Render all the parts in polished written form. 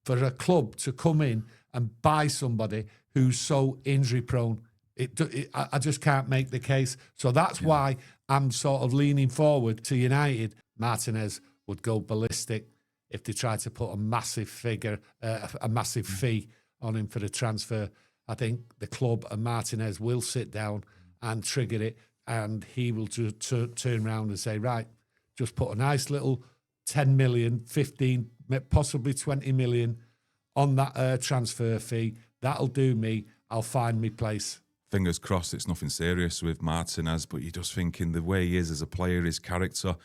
for a club to come in and buy somebody who's so injury prone. I just can't make the case. So that's why I'm sort of leaning forward to United. Martinez would go ballistic if they tried to put a massive fee on him for the transfer. I think the club and Martinez will sit down and trigger it, and he will just turn around and say, right, just put a nice little 10 million, 15, possibly 20 million on that transfer fee. That'll do me. I'll find my place. Fingers crossed it's nothing serious with Martinez, but you're just thinking the way he is as a player, his character,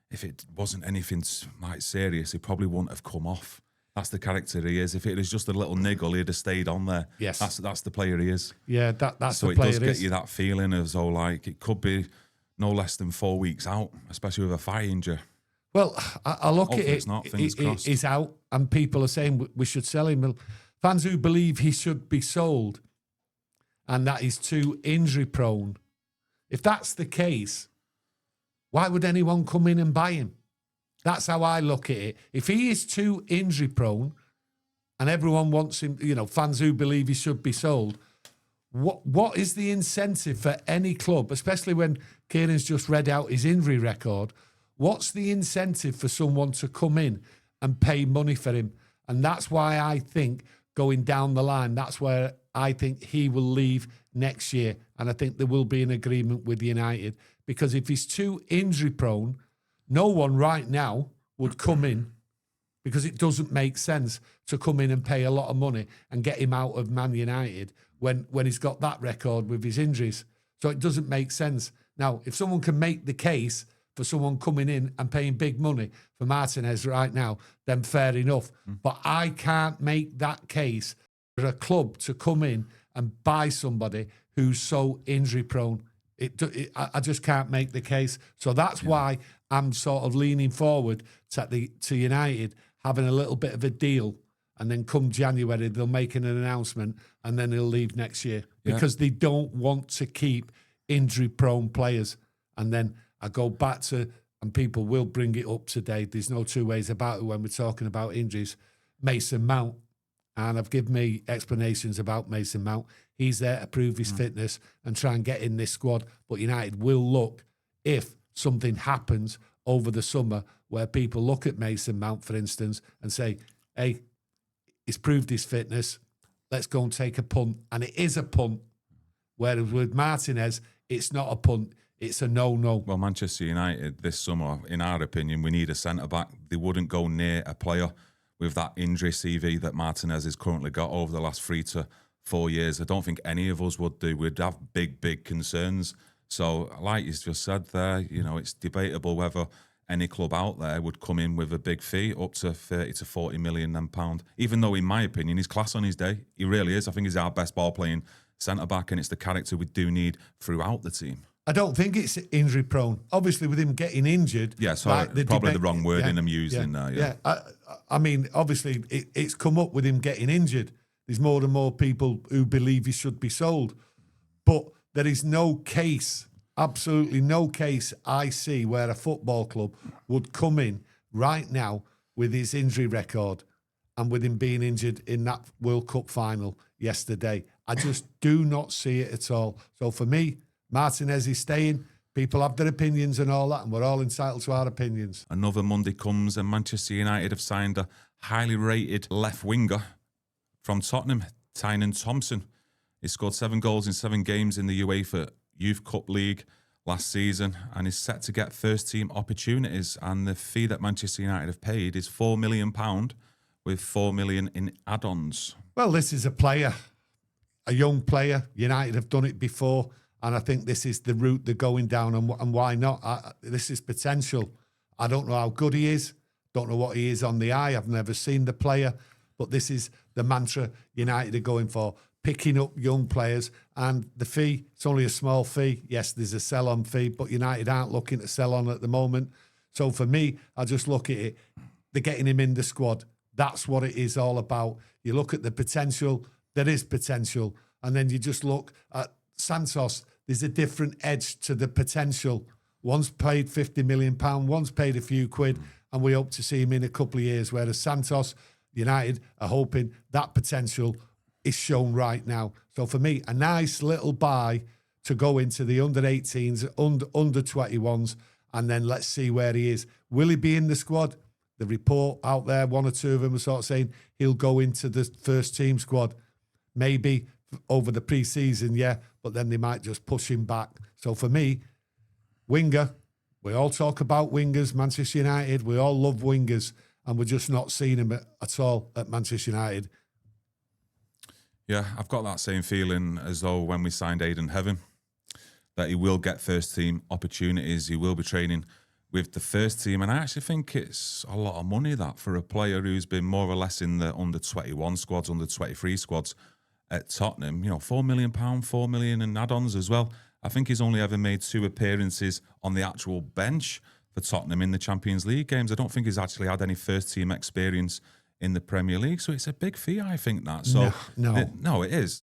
if it wasn't anything like serious, he probably wouldn't have come off. That's the character he is. If it was just a little niggle, he'd have stayed on there. Yes. That's the player he is. Yeah, that's so the player. So it does get you that feeling as though like it could be no less than 4 weeks out, especially with a thigh injury. Well, I look Hopefully at it. It's not. Fingers crossed. He's out, and people are saying we should sell him. Well, fans who believe he should be sold and that he's too injury prone, if that's the case, why would anyone come in and buy him? That's how I look at it. If he is too injury prone and everyone wants him, fans who believe he should be sold, what is the incentive for any club, especially when Kieran's just read out his injury record? What's the incentive for someone to come in and pay money for him? And that's why I think going down the line, that's where I think he will leave next year. And I think there will be an agreement with United. Because if he's too injury prone, no one right now would come in, because it doesn't make sense to come in and pay a lot of money and get him out of Man United when he's got that record with his injuries. So it doesn't make sense. Now, if someone can make the case for someone coming in and paying big money for Martinez right now, then fair enough. But I can't make that case for a club to come in and buy somebody who's so injury prone. I just can't make the case. So that's why I'm sort of leaning forward to United having a little bit of a deal, and then come January they'll make an announcement, and then he'll leave next year because they don't want to keep injury-prone players. And then I go back to, and people will bring it up today, there's no two ways about it when we're talking about injuries, Mason Mount. And I've given me explanations about Mason Mount. He's there to prove his fitness and try and get in this squad. But United will look, if something happens over the summer where people look at Mason Mount, for instance, and say, hey, he's proved his fitness, let's go and take a punt. And it is a punt. Whereas with Martinez, it's not a punt. It's a no-no. Well, Manchester United this summer, in our opinion, we need a centre-back. They wouldn't go near a player with that injury CV that Martinez has currently got over the last 3 to 4 years. I don't think any of us would do. We'd have big concerns. So, like you just said there, it's debatable whether any club out there would come in with a big fee, up to 30 to 40 million pound. Even though, in my opinion, he's class on his day. He really is. I think he's our best ball-playing centre-back, and it's the character we do need throughout the team. I don't think it's injury prone. Obviously, with him getting injured. Yeah, sorry, probably the wrong wording I'm using there. Yeah. I mean, obviously, it's come up with him getting injured. There's more and more people who believe he should be sold. But there is no case, absolutely no case I see where a football club would come in right now with his injury record and with him being injured in that World Cup final yesterday. I just do not see it at all. So for me, Martinez is staying. People have their opinions and all that, and we're all entitled to our opinions. Another Monday comes and Manchester United have signed a highly rated left winger from Tottenham, Tynan Thompson. He scored 7 goals in 7 games in the UEFA Youth Cup League last season and is set to get first-team opportunities. And the fee that Manchester United have paid is £4 million with £4 million in add-ons. Well, this is a player, a young player. United have done it before. And I think this is the route they're going down, and why not? This is potential. I don't know how good he is. Don't know what he is on the eye. I've never seen the player. But this is the mantra United are going for, picking up young players. And the fee, it's only a small fee. Yes, there's a sell-on fee, but United aren't looking to sell on at the moment. So for me, I just look at it. They're getting him in the squad. That's what it is all about. You look at the potential. There is potential. And then you just look at Santos. There's a different edge to the potential. One's paid £50 million, one's paid a few quid, and we hope to see him in a couple of years. Whereas Santos, United are hoping that potential is shown right now. So for me, a nice little buy to go into the under-18s, under 21s, and then let's see where he is. Will he be in the squad? The report out there, one or two of them are sort of saying he'll go into the first team squad. Maybe over the pre-season, yeah, but then they might just push him back. So for me, winger, we all talk about wingers, Manchester United, we all love wingers, and we're just not seeing him at all at Manchester United. Yeah, I've got that same feeling as though when we signed Aiden Heaven, that he will get first team opportunities, he will be training with the first team, and I actually think it's a lot of money that for a player who's been more or less in the under 21 squads, under 23 squads at Tottenham, you know, £4 million, 4 million in add-ons as well. I think he's only ever made 2 appearances on the actual bench for Tottenham in the Champions League games. I don't think he's actually had any first team experience in the Premier League, so it's a big fee, I think that. So no, no, it is.